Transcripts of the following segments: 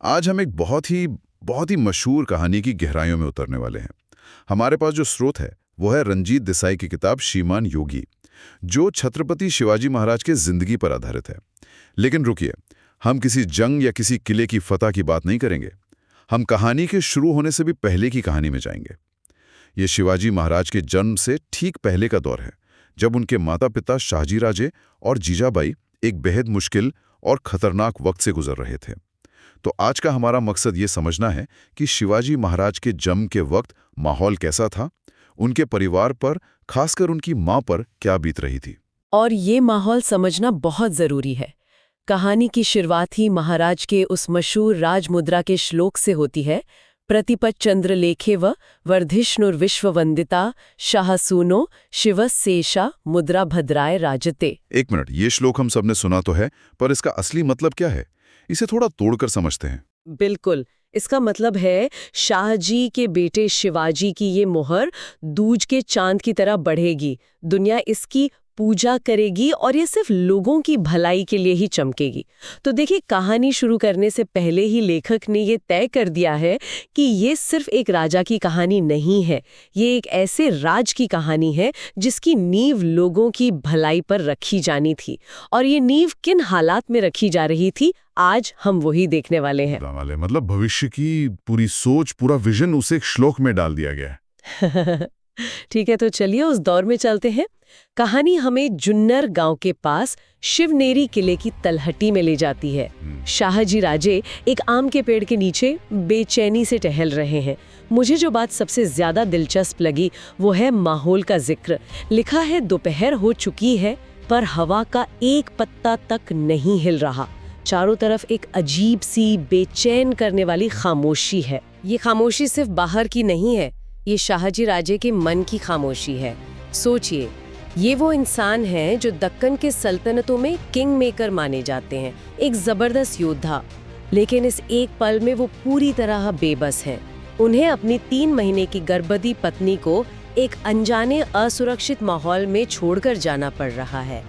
आज हम एक बहुत ही मशहूर कहानी की गहराइयों में उतरने वाले हैं। हमारे पास जो स्रोत है वो है रंजीत देसाई की किताब श्रीमान योगी, जो छत्रपति शिवाजी महाराज के जिंदगी पर आधारित है। लेकिन रुकिए, हम किसी जंग या किसी किले की फतह की बात नहीं करेंगे। हम कहानी के शुरू होने से भी पहले की कहानी में जाएंगे। ये शिवाजी महाराज के जन्म से ठीक पहले का दौर है, जब उनके माता पिता शाहजी राजे और जीजाबाई एक बेहद मुश्किल और खतरनाक वक्त से गुजर रहे थे। तो आज का हमारा मकसद ये समझना है कि शिवाजी महाराज के जन्म के वक्त माहौल कैसा था, उनके परिवार पर, खासकर उनकी मां पर क्या बीत रही थी। और ये माहौल समझना बहुत जरूरी है। कहानी की शुरुआत ही महाराज के उस मशहूर राजमुद्रा के श्लोक से होती है। प्रतिपत चंद्र लेखेव वर्धिष्णुर्विश्ववंदिता शाहसूनो शिवस्येषा मुद्रा भद्राय राजते। एक मिनट, ये श्लोक हम सबने सुना तो है, पर इसका असली मतलब क्या है? इसे थोड़ा तोड़कर समझते हैं। बिल्कुल, इसका मतलब है शाहजी के बेटे शिवाजी की ये मोहर दूज के चांद की तरह बढ़ेगी, दुनिया इसकी पूजा करेगी और ये सिर्फ लोगों की भलाई के लिए ही चमकेगी। तो देखिए, कहानी शुरू करने से पहले ही लेखक ने ये तय कर दिया है कि ये सिर्फ एक राजा की कहानी नहीं है, ये एक ऐसे राज की कहानी है जिसकी नींव लोगों की भलाई पर रखी जानी थी। और ये नींव किन हालात में रखी जा रही थी, आज हम वही देखने वाले हैं। मतलब भविष्य की पूरी सोच, पूरा विजन उसे एक श्लोक में डाल दिया गया है। ठीक है, तो चलिए उस दौर में चलते हैं। कहानी हमें जुन्नर गांव के पास शिवनेरी किले की तलहटी में ले जाती है। शाहजी राजे एक आम के पेड़ के नीचे बेचैनी से टहल रहे हैं। मुझे जो बात सबसे ज्यादा दिलचस्प लगी वो है माहौल का जिक्र। लिखा है, दोपहर हो चुकी है पर हवा का एक पत्ता तक नहीं हिल रहा। चारों तरफ एक अजीब सी बेचैन करने वाली खामोशी है। ये खामोशी सिर्फ बाहर की नहीं है, ये शाहजी राजे के मन की खामोशी है। सोचिए, ये वो इंसान हैं जो दक्कन के सल्तनतों में किंग मेकर माने जाते हैं, एक जबरदस्त योद्धा, लेकिन इस एक पल में वो पूरी तरह बेबस हैं। उन्हें अपनी 3 महीने की गर्भवती पत्नी को एक अनजाने असुरक्षित माहौल में छोड़कर जाना पड़ रहा है।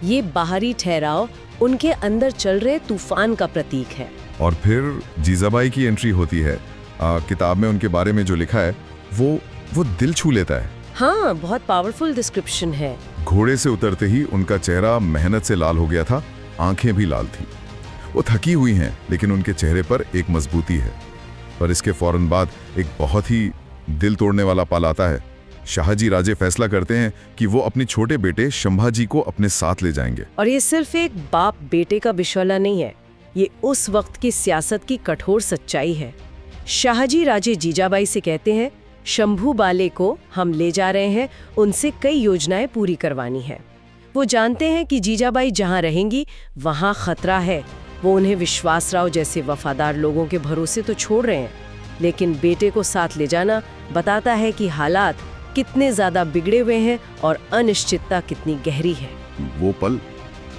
ये बाहरी ठहराव उनके अंदर चल रहे तूफान का प्रतीक है। और फिर जीजाबाई की एंट्री होती है। किताब में उनके बारे में जो लिखा है वो दिल छू लेता है। हाँ, बहुत पावरफुल डिस्क्रिप्शन है। घोड़े से उतरते ही उनका चेहरा मेहनत से लाल हो गया था, आंखें भी लाल थी। वो थकी हुई हैं, लेकिन उनके चेहरे पर एक मजबूती है। पर इसके फौरन बाद एक बहुत ही दिल तोड़ने वाला पल आता है। शाहजी राजे फैसला करते हैं कि वो अपने छोटे बेटे शंभाजी को अपने साथ ले जाएंगे। और ये सिर्फ एक बाप बेटे का बिशौला नहीं है, ये उस वक्त की सियासत की कठोर सच्चाई है। शाहजी राजे जीजाबाई से कहते हैं, शंभू बाले को हम ले जा रहे हैं, उनसे कई योजनाएं पूरी करवानी है। वो जानते हैं कि जीजाबाई जहां रहेंगी वहां खतरा है। वो उन्हें विश्वासराव जैसे वफादार लोगों के भरोसे तो छोड़ रहे हैं, लेकिन बेटे को साथ ले जाना बताता है कि हालात कितने ज्यादा बिगड़े हुए हैं और अनिश्चितता कितनी गहरी है। वो पल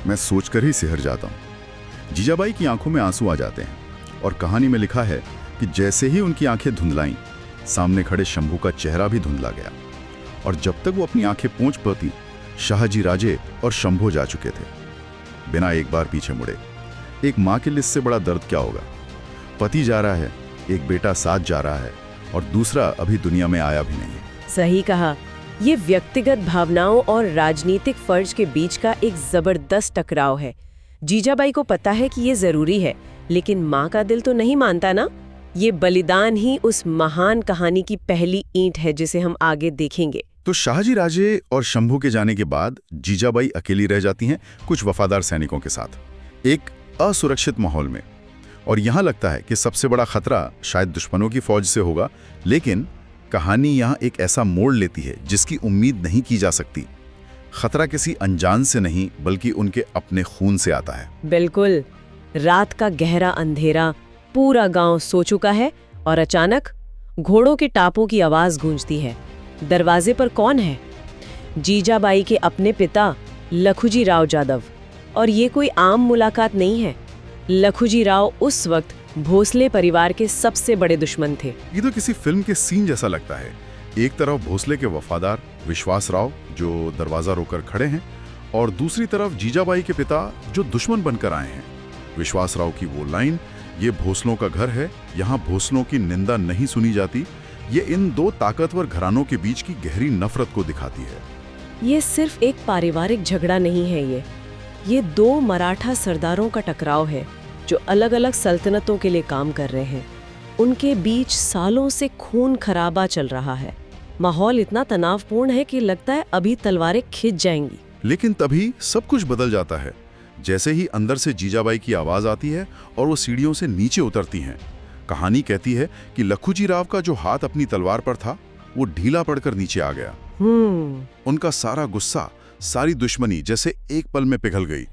मैं सोचकर ही सिहर जाता हूँ। जीजाबाई की आंखों में आंसू आ जाते हैं और कहानी में लिखा है कि जैसे ही उनकी आंखें धुंधलाईं, सामने खड़े शंभू का चेहरा भी धुंधला गया। और जब तक वो अपनी आंखें पोंछ पाती, शाहजी राजे और शंभू जा चुके थे, बिना एक बार पीछे मुड़े। एक माँ के लिए इससे बड़ा दर्द क्या होगा? पति जा रहा है, एक बेटा साथ जा रहा है और दूसरा अभी दुनिया में आया भी नहीं है। सही कहा। ये व्यक्तिगत भावनाओं और राजनीतिक फर्ज के बीच का एक जबरदस्त टकराव है। जीजाबाई को पता है कि ये जरूरी है, लेकिन माँ का दिल तो नहीं मानता ना। ये बलिदान ही उस महान कहानी की पहली ईंट है जिसे हम आगे देखेंगे। तो शाहजी राजे और शंभू के जाने के बाद जीजाबाई अकेली रह जाती हैं कुछ वफादार सैनिकों के साथ, एक असुरक्षित माहौल में। और यहाँ लगता है कि सबसे बड़ा खतरा शायद दुश्मनों की फौज से होगा, लेकिन कहानी यहाँ एक ऐसा मोड़ लेती है जिसकी उम्मीद नहीं की जा सकती। खतरा किसी अनजान से नहीं, बल्कि उनके अपने खून से आता है। बिल्कुल। रात का गहरा अंधेरा, पूरा गांव सो चुका है और अचानक घोड़ों के टापों की आवाज गूंजती है। दरवाजे पर कौन है? जीजाबाई के अपने पिता लखुजी राव जादव। और ये कोई आम मुलाकात नहीं है। लखुजी राव उस वक्त भोसले परिवार के सबसे बड़े दुश्मन थे। ये तो किसी फिल्म के सीन जैसा लगता है। एक तरफ भोसले के वफादार विश्वासराव जो दरवाजा रोकर खड़े हैं, और दूसरी तरफ जीजाबाई के पिता जो दुश्मन बनकर आए हैं। विश्वासराव की वो लाइन, ये भोसलों का घर है, यहाँ भोसलों की निंदा नहीं सुनी जाती। ये इन दो ताकतवर घरानों के बीच की गहरी नफरत को दिखाती है। ये सिर्फ एक पारिवारिक झगड़ा नहीं है, ये दो मराठा सरदारों का टकराव है जो अलग अलग सल्तनतों के लिए काम कर रहे हैं। उनके बीच सालों से खून खराबा चल रहा है। माहौल इतना तनावपूर्ण है कि लगता है अभी तलवारें खिंच जाएंगी। लेकिन तभी सब कुछ बदल जाता है। जैसे ही अंदर से जीजाबाई की आवाज आती है और वो सीढ़ियों से नीचे उतरती हैं। कहानी कहती है कि लखूजी राव का जो हाथ अपनी तलवार पर था वो ढीला पड़कर नीचे आ गया। उनका सारा गुस्सा, सारी दुश्मनी जैसे एक पल में पिघल गई।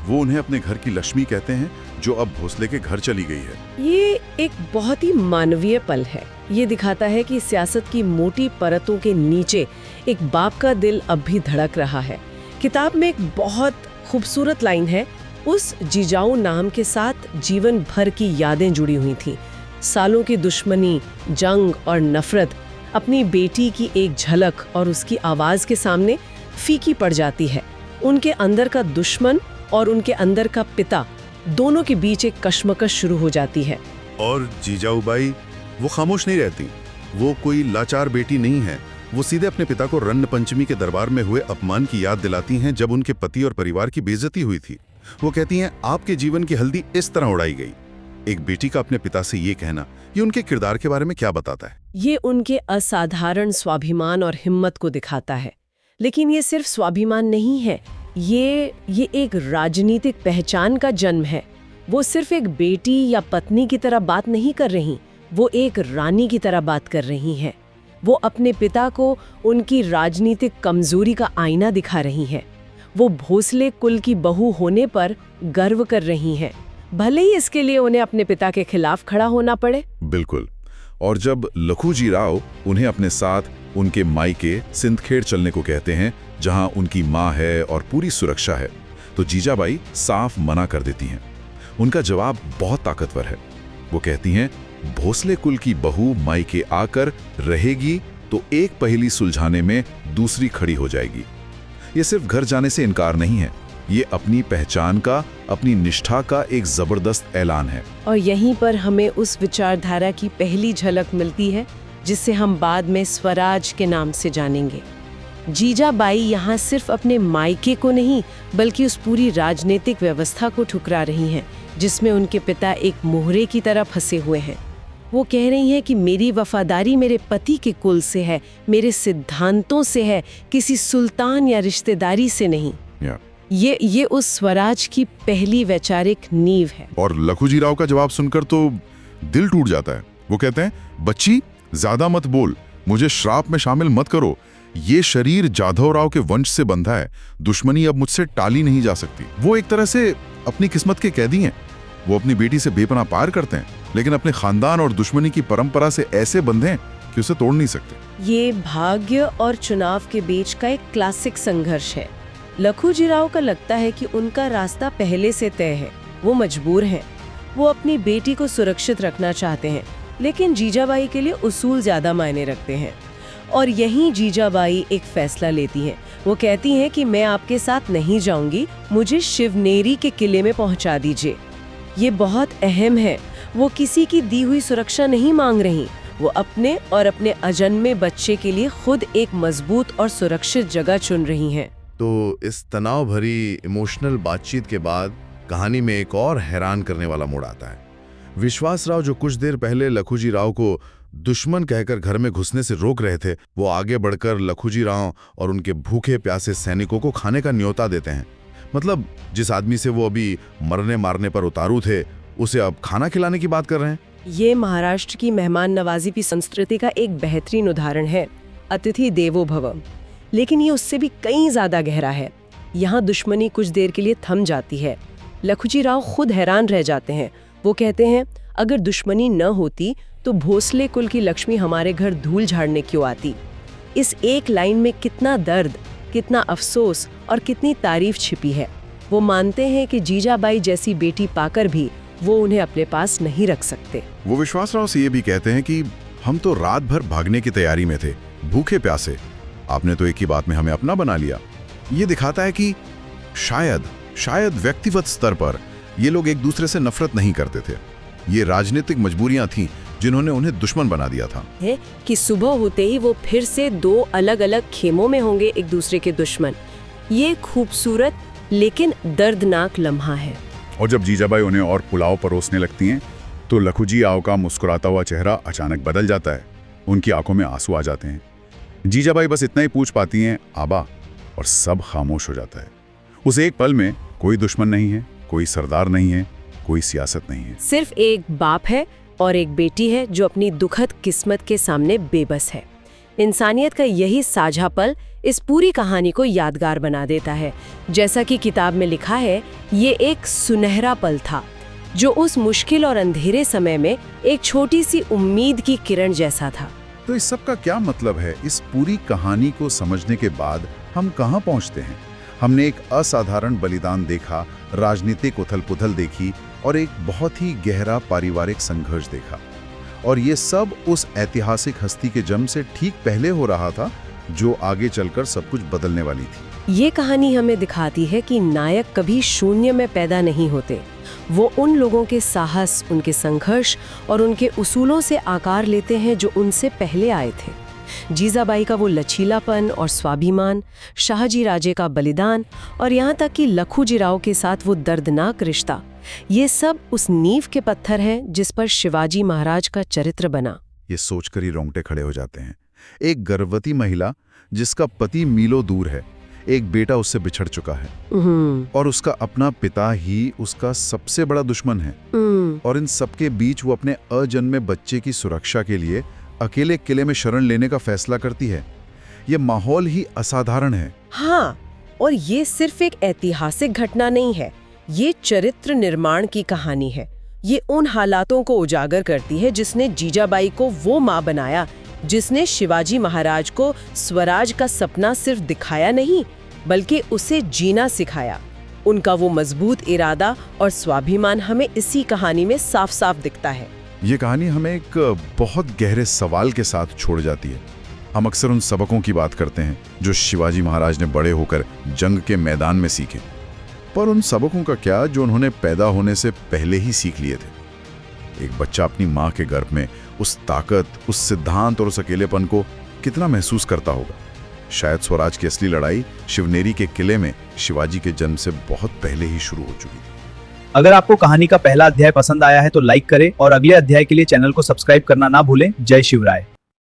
वो उन्हें अपने घर की लक्ष्मी कहते हैं जो अब भोसले के घर चली गई है। ये एक बहुत ही मानवीय पल है। ये दिखाता है कि सियासत की मोटी परतों के नीचे एक बाप का दिल अब भी धड़क रहा है। किताब में एक बहुत खूबसूरत लाइन है, उस जीजाऊ नाम के साथ जीवन भर की यादें जुड़ी हुई थी। सालों की दुश्मनी, जंग और नफरत अपनी बेटी की एक झलक और उसकी आवाज के सामने फीकी पड़ जाती है। उनके अंदर का दुश्मन और उनके अंदर का पिता, दोनों के बीच एक कश्मकश शुरू हो जाती है। और जीजाऊबाई वो खामोश नहीं रहती। वो कोई लाचार बेटी नहीं है। वो सीधे अपने पिता को रन्न पंचमी के दरबार में हुए अपमान की याद दिलाती हैं जब उनके पति और परिवार की बेइज्जती हुई थी। वो कहती हैं, आपके जीवन की हल्दी इस तरह उड़ाई गई। एक बेटी का अपने पिता से ये कहना, ये उनके किरदार के बारे में क्या बताता है? ये उनके असाधारण स्वाभिमान और हिम्मत को दिखाता है। लेकिन ये सिर्फ स्वाभिमान नहीं है, ये एक राजनीतिक पहचान का जन्म है। वो सिर्फ एक बेटी या पत्नी की तरह बात नहीं कर रही, वो एक रानी की तरह बात कर रही हैं। वो अपने पिता को उनकी राजनीतिक कमजोरी का आईना दिखा रही हैं। वो भोसले कुल की बहू होने पर गर्व कर रही हैं, भले ही इसके लिए उन्हें अपने पिता के खिलाफ खड़ा होना पड़े। बिल्कुल। और जब लखूजी राव उन्हें अपने साथ उनके मायके सिंदखेड़ चलने को कहते हैं, जहां उनकी माँ है और पूरी सुरक्षा है, तो जीजाबाई साफ मना कर देती हैं। उनका जवाब बहुत ताकतवर है। वो कहती हैं, भोसले कुल की बहू मायके आकर रहेगी तो एक पहेली सुलझाने में दूसरी खड़ी हो जाएगी। ये सिर्फ घर जाने से इनकार नहीं है, ये अपनी पहचान का, अपनी निष्ठा का एक जबरदस्त ऐलान है। और यहीं पर हमें उस विचारधारा की पहली झलक मिलती है जिसे हम बाद में स्वराज के नाम से जानेंगे। जीजाबाई यहाँ सिर्फ अपने मायके को नहीं बल्कि उस पूरी राजनीतिक व्यवस्था को ठुकरा रही हैं जिसमें उनके पिता एक मोहरे की तरह फंसे हुए हैं। वो कह रही हैं कि मेरी वफादारी मेरे पति के कुल से है, मेरे सिद्धांतों से है, किसी सुल्तान या रिश्तेदारी से नहीं। ये उस स्वराज की पहली वैचारिक नींव है। और लखूजी राव का जवाब सुनकर तो दिल टूट जाता है। वो कहते हैं, बच्ची ज्यादा मत बोल, मुझे श्राप में शामिल मत करो। ये शरीर जाधव राव के वंश से बंधा है, दुश्मनी अब मुझसे टाली नहीं जा सकती। वो एक तरह से अपनी किस्मत के कैदी हैं। वो अपनी बेटी से बेपनाह प्यार करते हैं, लेकिन अपने खानदान और दुश्मनी की परंपरा से ऐसे बंधे हैं कि उसे तोड़ नहीं सकते। ये भाग्य और चुनाव के बीच का एक क्लासिक संघर्ष है। लखूजी राव का लगता है कि उनका रास्ता पहले से तय है, वो मजबूर हैं। वो अपनी बेटी को सुरक्षित रखना चाहते हैं, लेकिन जीजाबाई के लिए उसूल ज्यादा मायने रखते हैं। और यहीं जीजाबाई एक फैसला लेती हैं। वो कहती हैं कि मैं आपके साथ नहीं जाऊंगी, मुझे शिवनेरी के किले में पहुंचा दीजिए। ये बहुत अहम है। वो किसी की दी हुई सुरक्षा नहीं मांग रही, वो अपने और अपने अजन्मे बच्चे के लिए खुद एक मजबूत और सुरक्षित जगह चुन रही हैं। तो इस तनाव भरी इमोशनल बातचीत के बाद कहानी में एक और हैरान करने वाला मोड़ आता है। विश्वास राव जो कुछ देर पहले लखूजी राव को दुश्मन कहकर घर में घुसने से रोक रहे थे, वो आगे बढ़कर लखूजी राव और उनके भूखे प्यासे सैनिकों को खाने का न्योता देते हैं। मतलब जिस आदमी से वो अभी मरने मारने पर उतारू थे, उसे अब खाना खिलाने की बात कर रहे हैं। ये महाराष्ट्र की मेहमान नवाजी की संस्कृति का एक बेहतरीन उदाहरण है, अतिथि देवो भव। लेकिन ये उससे भी कहीं ज्यादा गहरा है। यहाँ दुश्मनी कुछ देर के लिए थम जाती है। लखूजी राव खुद हैरान रह जाते हैं। वो कहते हैं, अगर दुश्मनी न होती तो भोसले कुल की लक्ष्मी हमारे घर धूल झाड़ने क्यों आती। इस एक लाइन में कितना दर्द, कितना अफसोस और कितनी तारीफ छिपी है। वो मानते हैं कि जीजाबाई जैसी बेटी पाकर भी वो उन्हें अपने पास नहीं रख सकते। वो विश्वासराव से ये भी कहते हैं कि हम तो रात भर भागने की तैयारी में थे, भूखे प्यासे, आपने तो एक ही बात में हमें अपना बना लिया। ये दिखाता है कि शायद व्यक्तिगत स्तर पर ये लोग एक दूसरे से नफरत नहीं करते थे, ये राजनीतिक मजबूरियां थीं जिन्होंने उन्हें दुश्मन बना दिया था। है कि सुबह होते ही वो फिर से दो अलग-अलग खेमों में होंगे एक दूसरे के दुश्मन। ये खूबसूरत लेकिन दर्दनाक लम्हा है। और जब जीजाबाई उन्हें और पुलाव परोसने लगती हैं तो लखुजी आओ का मुस्कुराता हुआ चेहरा अचानक बदल जाता है। उनकी आंखों में आंसू आ जाते हैं। जीजाबाई बस इतना ही पूछ पाती हैं, आबा, और सब खामोश हो जाता है। उस एक पल में कोई दुश्मन नहीं है, कोई सरदार नहीं है, कोई सियासत नहीं है। सिर्फ एक बाप है और एक बेटी है जो अपनी दुखद किस्मत के सामने बेबस है। इंसानियत का यही साझा पल इस पूरी कहानी को यादगार बना देता है। जैसा कि किताब में लिखा है, ये एक सुनहरा पल था जो उस मुश्किल और अंधेरे समय में एक छोटी सी उम्मीद की किरण जैसा था। तो इस सब का क्या मतलब है? इस पूरी कहानी को समझने के बाद हम कहाँ पहुँचते हैं? हमने एक असाधारण बलिदान देखा, राजनीतिक उथल-पुथल देखी और एक बहुत ही गहरा पारिवारिक संघर्ष देखा। और ये सब उस ऐतिहासिक हस्ती के जन्म से ठीक पहले हो रहा था जो आगे चलकर सब कुछ बदलने वाली थी। ये कहानी हमें दिखाती है कि नायक कभी शून्य में पैदा नहीं होते। वो उन लोगों के साहस, उनके संघर्ष और उनके उसूलों से आकार लेते हैं जो उनसे पहले आए थे। जीजाबाई का वो लचीलापन और स्वाभिमान, शाहजी राजे का बलिदान और यहाँ तक कि लखुजी राव के साथ वो दर्दनाक रिश्ता, ये सब उस नींव के पत्थर हैं जिस पर शिवाजी महाराज का चरित्र बना। ये सोचकर ही रोंगटे खड़े हो जाते हैं। एक गर्भवती महिला जिसका पति मीलों दूर है, एक बेटा उससे बिछड़ चुका है और उसका अपना पिता ही उसका सबसे बड़ा दुश्मन है। और इन सबके बीच वो अपने अजन्मे बच्चे की सुरक्षा के लिए अकेले किले में शरण लेने का फैसला करती है। ये माहौल ही असाधारण है। हाँ, और ये सिर्फ एक ऐतिहासिक घटना नहीं है, ये चरित्र निर्माण की कहानी है। ये उन हालातों को उजागर करती है जिसने जीजाबाई को वो माँ बनाया, जिसने शिवाजी महाराज को स्वराज का सपना सिर्फ दिखाया नहीं बल्कि उसे जीना सिखाया। उनका वो मजबूत इरादा और स्वाभिमान हमें इसी कहानी में साफ साफ दिखता है। ये कहानी हमें एक बहुत गहरे सवाल के साथ छोड़ जाती है। हम अक्सर उन सबकों की बात करते हैं जो शिवाजी महाराज ने बड़े होकर जंग के मैदान में सीखे, पर उन सबकों का क्या जो उन्होंने पैदा होने से पहले ही सीख लिए थे? एक बच्चा अपनी माँ के गर्भ में उस ताकत, उस सिद्धांत और उस अकेलेपन को कितना महसूस करता होगा? शायद स्वराज की असली लड़ाई शिवनेरी के किले में शिवाजी के जन्म से बहुत पहले ही शुरू हो चुकी थी। अगर आपको कहानी का पहला अध्याय पसंद आया है तो लाइक करें और अगले अध्याय के लिए चैनल को सब्सक्राइब करना ना भूलें। जय शिवराय।